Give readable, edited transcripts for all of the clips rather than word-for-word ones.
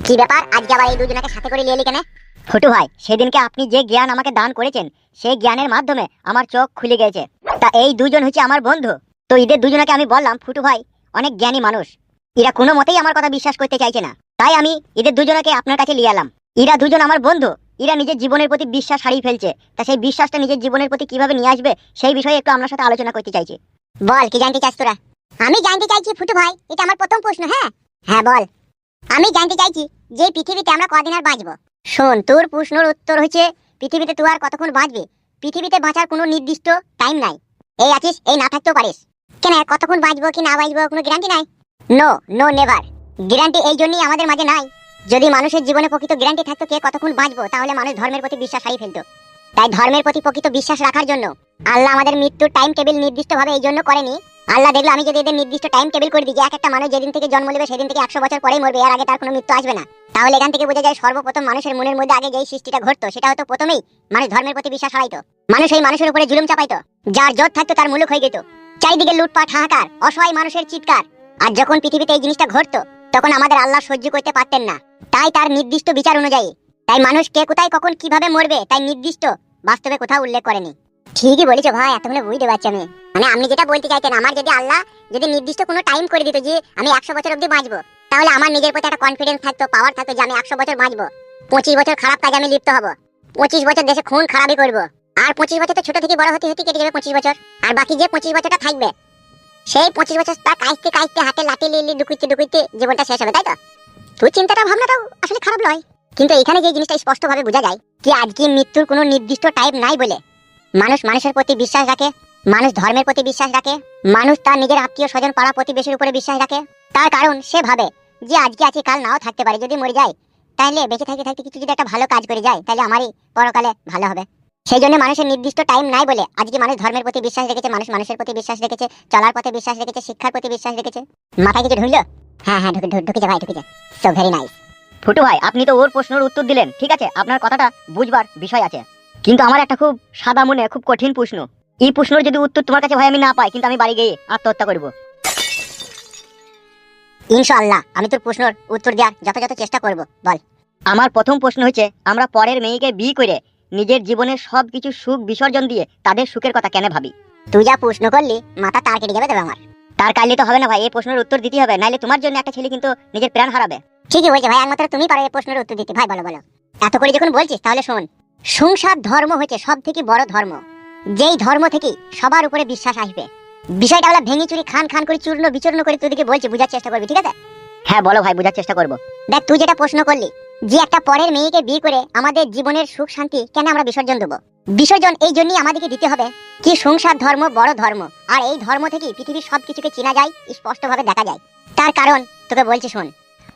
কি ব্যাপার আজকে আবার এই দুজনকে সাথে করে নিয়ে এলি কেন? ফুটু ভাই, সেদিনকে আপনি যে জ্ঞান আমাকে দান করেছেন সেই জ্ঞানের মাধ্যমে আমার চোখ খুলে গেছে। তা এই দুজন হচ্ছে আমার বন্ধু। তো এদের দুজনকে আমি বললাম ফুটু ভাই অনেক জ্ঞানী মানুষ, এরা কোনো মতেই আমার কথা বিশ্বাস করতে চাইছে না, তাই আমি এদের দুজনকে আপনার কাছে নিয়ে এলাম। এরা দুজন আমার বন্ধু, এরা নিজের জীবনের প্রতি বিশ্বাস হারিয়ে ফেলছে, তা সেই বিশ্বাসটা নিজের জীবনের প্রতি কিভাবে নিয়ে আসবে সেই বিষয়ে একটু আপনার সাথে আলোচনা করতে চাইছি। বল কি জানতে চাস তোরা? আমি জানতে চাইছি ফুটু ভাই, এটা আমার প্রথম প্রশ্ন। হ্যাঁ হ্যাঁ বল। আমি জানতে চাইছি যে পৃথিবীতে আমরা কদিন আর বাঁচবো। শোন, তোর প্রশ্নের উত্তর হচ্ছে পৃথিবীতে তুই আর কতক্ষণ বাঁচবি। পৃথিবীতে বাঁচার কোনো নির্দিষ্ট টাইম নাই। এই আছিস, এই না থাকতেও পারিস। কেন, কতক্ষণ বাঁচবো কি না বাঁচবো কোনো গ্যারান্টি নাই। No no never. গ্যারান্টি এই জন্যই আমাদের মাঝে নাই। যদি মানুষের জীবনে প্রকৃত গ্যারান্টি থাকতো কে কতক্ষণ বাঁচবো, তাহলে মানুষ ধর্মের প্রতি বিশ্বাস হারিয়ে ফেলতো। তাই ধর্মের প্রতি প্রকৃত বিশ্বাস রাখার জন্য আল্লাহ আমাদের মৃত্যুর টাইম টেবিল নির্দিষ্টভাবে এই জন্য করেনি। আল্লাহ দেখলো আমি যদি এদের নির্দিষ্ট টাইম টেবিল করে দিই যে এক একটা মানুষ যেদিন থেকে জন্ম নেবে সেদিন থেকে 100 বছর পরেই মরবে, এর আগে তার কোনো মৃত্যু আসবে না, তাহলে এখান থেকে বোঝা যায় সর্বপ্রথম মানুষের মনের মধ্যে আগে যেই সৃষ্টিটা ঘটতো সেটা হতো প্রথমেই মানুষ ধর্মের প্রতি বিশ্বাস হারাইতো। মানুষ এই মানুষের উপরে জুলুম চাপাইতো, যার জোর থাকতো তার মুলুক হয়ে যেত। চারিদিকে লুটপাট হাহাকার, অসহায় মানুষের চিৎকার। আর যখন পৃথিবীতে এই জিনিসটা ঘটতো তখন আমাদের আল্লাহ সহ্য করতে পারতেন না, তাই তার নির্দিষ্ট বিচার অনুযায়ী তাই মানুষ কে কোথায় কখন কিভাবে মরবে তাই নির্দিষ্ট বাস্তবে কোথাও উল্লেখ করেনি। ঠিকই বলেছো ভাই, এতগুলো বুঝতে পারছি আমি। মানে আপনি যেটা বলতে চাইছেন, আমার যদি আল্লাহ যদি নির্দিষ্ট কোনো টাইম করে দিত যে আমি 100 বছর অবধি বাঁচবো, তাহলে আমার নিজের প্রতি একটা কনফিডেন্স থাকতো, পাওয়ার থাকতো যে আমি 100 বছর বাঁচবো। 25 বছর খারাপ কাজে আমি লিপ্ত হব, 25 বছর দেশে খুন খারাপই করব, আর 25 বছর তো ছোট থেকে বড় হতে হতে কেটে যাবে 25 বছর। আর বাকি যে 25 বছরটা থাকবে সেই 25 বছর তা কাইতে কাইতে হাতে লাঠি লিলি ডুকুইতে ডুকুইতে জীবনটা শেষ হবে, তাই তো? তুই চিন্তাটা ভাবনাটাও আসলে খারাপ নয়, কিন্তু এখানে যে জিনিসটা স্পষ্টভাবে বোঝা যায় যে আজকে মৃত্যুর কোনো নির্দিষ্ট টাইম নাই বলে মানুষ মানুষের প্রতি বিশ্বাস রাখে, মানুষ ধর্মের প্রতি বিশ্বাস রাখে, মানুষ তার নিজের আত্মীয় স্বজন পাড়া প্রতিবেশীর উপরে বিশ্বাস রাখে। তার কারণ সে ভাবে যে আজকে আছে কাল নাও থাকতে পারে, যদি মরে যায় তাহলে বেঁচে থাকতে থাকতে কিছু যদি একটা ভালো কাজ করে যায় তাহলে আমারই পরকালে ভালো হবে। সেই জন্য মানুষের নির্দিষ্ট টাইম নাই বলে আজকে মানুষ ধর্মের প্রতি বিশ্বাস রেখেছে, মানুষ মানুষের প্রতি বিশ্বাস রেখেছে, চলার পথে বিশ্বাস রেখেছে, শিক্ষার প্রতি বিশ্বাস রেখেছে। মাথায় কিছু ঢুকলো? হ্যাঁ হ্যাঁ ঢুকেছে ভাই, ঢুকেছে। So very nice. ফুটু ভাই, আপনি তো ওর প্রশ্নের উত্তর দিলেন, ঠিক আছে, আপনার কথাটা বুঝবার বিষয় আছে, কিন্তু আমার একটা খুব সাদা মনে খুব কঠিন প্রশ্ন। এই প্রশ্নের যদি উত্তর তোমার কাছে ভাই আমি না পাই, কিন্তু আমি বাড়ি গিয়ে আত্মহত্যা করব। ইনশাআল্লাহ আমি তোর প্রশ্নের উত্তর দেওয়ার যথাযথ চেষ্টা করব। বল। আমার প্রথম প্রশ্ন হচ্ছে, আমরা পরের মেয়েকে বিয়ে করে নিজের জীবনের সবকিছু সুখ বিসর্জন দিয়ে তাদের সুখের কথা কেন ভাবি? তুই যা প্রশ্ন করলি মাথা তার কেটে যাবে তবে আমার। তার কাইলে তো হবে না ভাই, এই প্রশ্নের উত্তর দিতে হবে, নাইলে তোমার জন্য একটা ছেলে কিন্তু নিজের প্রাণ হারাবে। ঠিকই বলছে ভাই, একমাত্র তুমি পারো এই প্রশ্নের উত্তর দিতে। ভাই বলো বলো। এত করে যখন বলছিস তাহলে শোন, সংসার ধর্ম হচ্ছে সব থেকে বড় ধর্ম, যেই ধর্ম থেকে সবার উপরে বিশ্বাস আসবে। বিষয়টা হলো ভেঙে চুরি খান খান করে চূর্ণ বিচূর্ণ করে তোদেরকে বলছি, বুঝার চেষ্টা করবি, ঠিক আছে? হ্যাঁ বলো ভাই, বোঝার চেষ্টা করব। দেখ, তুই যেটা প্রশ্ন করলি যে একটা পরের মেয়েকে বিয়ে করে আমাদের জীবনের সুখ শান্তি কেন আমরা বিসর্জন দেবো, বিসর্জন এই জন্যই আমাদেরকে দিতে হবে কি সংসার ধর্ম বড় ধর্ম, আর এই ধর্ম থেকে পৃথিবীর সবকিছুকে চেনা যায়, স্পষ্টভাবে দেখা যায়। তার কারণ তোকে বলছি শোন,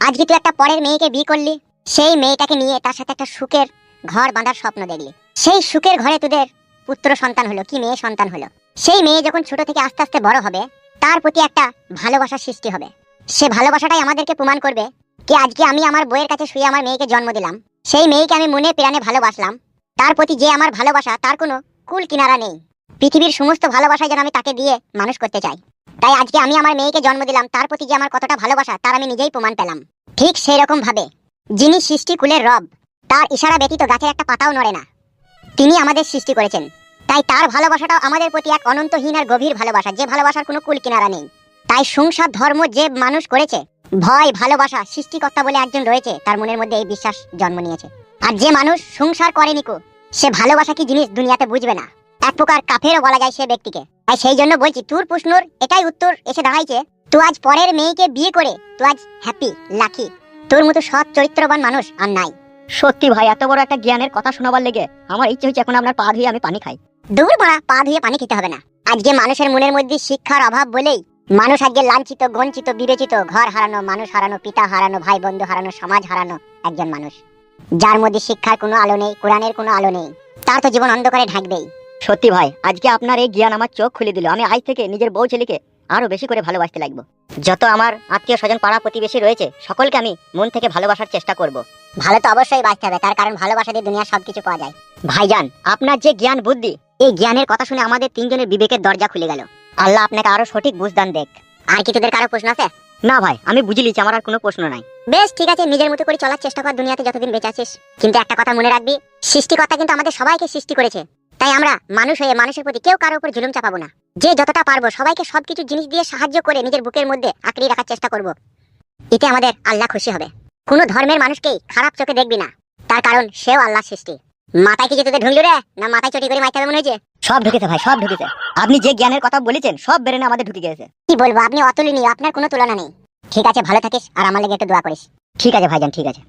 আজকে তুই একটা পরের মেয়েকে বিয়ে করলি, সেই মেয়েটাকে নিয়ে তার সাথে একটা সুখের ঘর বাঁধার স্বপ্ন দেখলি, সেই সুখের ঘরে তোদের পুত্র সন্তান হলো কি মেয়ে সন্তান হলো। সেই মেয়ে যখন ছোট থেকে আস্তে আস্তে বড় হবে, তার প্রতি একটা ভালোবাসার সৃষ্টি হবে। সে ভালোবাসাটাই আমাদেরকে প্রমাণ করবে কি আজকে আমি আমার বইয়ের কাছে শুয়ে আমার মেয়েকে জন্ম দিলাম, সেই মেয়েকে আমি মনে প্রাণে ভালোবাসলাম, তার প্রতি যে আমার ভালোবাসা তার কোনো কুল কিনারা নেই। পৃথিবীর সমস্ত ভালোবাসায় যেন আমি তাকে দিয়ে মানুষ করতে চাই। তাই আজকে আমি আমার মেয়েকে জন্ম দিলাম, তার প্রতি যে আমার কতটা ভালোবাসা তার আমি নিজেই প্রমাণ পেলাম। ঠিক সেই রকম ভাবে যিনি সৃষ্টি কুলের রব, তার ইশারা ব্যতীত গাছের একটা পাতাও নড়ে না, তিনি আমাদের সৃষ্টি করেছেন। তাই তার ভালোবাসাটাও আমাদের প্রতি এক অনন্তহীন আর গভীর ভালোবাসা, যে ভালোবাসার কোনো কুল কিনারা নেই। তাই সংসার ধর্ম যে মানুষ করেছে, ভয় ভালোবাসা সৃষ্টিকর্তা বলে একজন রয়েছে, তার মনের মধ্যে এই বিশ্বাস জন্ম নিয়েছে। আর যে মানুষ সংসার করেনি কো, সে ভালোবাসা কি জিনিস দুনিয়াতে বুঝবে না, এক প্রকার কাফেরও বলা যায় সে ব্যক্তিকে। তাই সেই জন্য বলছি, তোর প্রশ্নের এটাই উত্তর এসে দাঁড়াইছে, তুই আজ পরের মেয়েকে বিয়ে করে তুই আজ হ্যাপি লাকি, তোর মতো সৎ চরিত্রবান মানুষ আর নাই। সত্যি ভাই, এত বড় একটা জ্ঞানের কথা শোনাবার লেগে আমার ইচ্ছে হচ্ছে এখন আপনার পা ধুয়ে আমি পানি খাই। দূর বড়া, পা ধুয়ে পানি খেতে হবে না। আজকে মানুষের মনের মধ্যে শিক্ষার অভাব বলেই মানুষ আজকে লাঞ্ছিত বঞ্চিত বিবেচিত, ঘর হারানো, মানুষ হারানো, পিতা হারানো, ভাই বন্ধু হারানো, সমাজ হারানো একজন মানুষ, যার মধ্যে শিক্ষার কোনো আলো নেই, কোরআনের কোনো আলো নেই, তার তো জীবন অন্ধকারে ঢাকবেই। সত্যি ভাই, আজকে আপনার এই জ্ঞান আমার চোখ খুলে দিল। আমি আজ থেকে নিজের বউ ছেলেকে আরো বেশি করে ভালোবাসতে লাগবো। যত আমার আত্মীয় স্বজন পাড়া প্রতিবেশী রয়েছে সকলকে আমি মন থেকে ভালোবাসার চেষ্টা করব। ভালো তো অবশ্যই বাঁচতে হবে, তার কারণ ভালোবাসা দিয়ে দুনিয়ার সবকিছু পাওয়া যায়। ভাইজান, আপনার যে জ্ঞান বুদ্ধি, এই জ্ঞানের কথা শুনে আমাদের তিনজনের বিবেকের দরজা খুলে গেল। আল্লাহ আপনাকে আরো সঠিক বুঝদান দেখ। আর কি তোদের কারো প্রশ্ন আছে? না ভাই, আমি বুঝে লিছি, আমার আর কোনো প্রশ্ন নাই। বেশ ঠিক আছে, নিজের মতো করে চলার চেষ্টা কর দুনিয়াতে যতদিন বেঁচে আছিস। কিন্তু একটা কথা মনে রাখবি, সৃষ্টিকর্তা কিন্তু আমাদের সবাইকে সৃষ্টি করেছে। তাই আমরা মানুষ হয়ে মানুষের প্রতি কেউ কারোর উপর জুলুম চাপাবো না। যে যতটা পারবো সবাইকে সবকিছু জিনিস দিয়ে সাহায্য করে নিজের বুকের মধ্যে আঁকড়ে রাখার চেষ্টা করব। এতে আমাদের আল্লাহ খুশি হবে। কোনো ধর্মের মানুষকেই খারাপ চোখে দেখবি না, তার কারণ সেও আল্লাহ সৃষ্টি। মাথায় কি যেতে ঢুকলো রে, না মাথায় চটি করে মাইতে হবে মনে হয়েছে? সব ঢুকেছে ভাই, সব ঢুকেছে। আপনি যে জ্ঞানের কথা বলেছেন সব বেরেনে আমাদের ঢুকে গেছে। কি বলবো, আপনি অতুলনীয়, আপনার কোনো তুলনা নেই। ঠিক আছে, ভালো থাকিস আর আমার লেগে একটু দোয়া করিস। ঠিক আছে ভাইজান, ঠিক আছে।